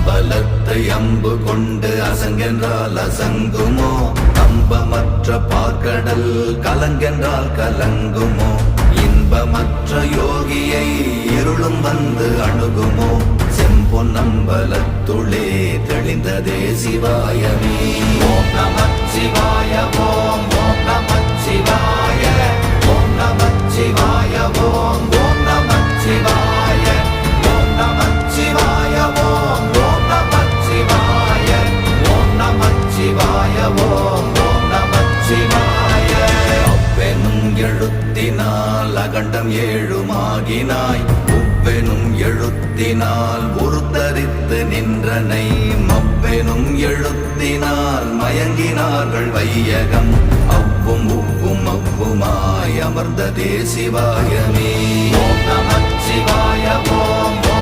பலத்தை அம்பு கொண்டு அசங்கென்றால் அசங்குமோ? கம்பமற்ற பார்க்கடல் கலங்கென்றால் கலங்குமோ? இன்பமற்ற யோகியை இருளும் வந்து அணுகுமோ? செம்பொன்னம்பலத்துளே தெளிந்ததே சிவாயமே. ஓம் நமச்சிவாய ஓம் ஓம் நமச்சிவாய ஓம் நமச்சிவாய ஓம் ஓம் நமச்சிவாய ஓம் நமச்சிவாய ஓம் ஓம் நமச்சிவாய ஓம் நமச்சிவாய ஓம் ஓம் நமச்சிவாய. அவ்வெனும் எழுத்தினால் அகண்டம் ஏழுமாகினாய், உவ்வெனும் எழுத்தினால் உருத்தரித்து நின்றனை, மவ்வெனும் எழுத்தினால் மயங்கினார்கள் வையகம். அவ்வும் உவ்வும் அவ்வுமாய் அமர்ந்ததே சிவாயமே. ஓம் நமச்சிவாய ஓம்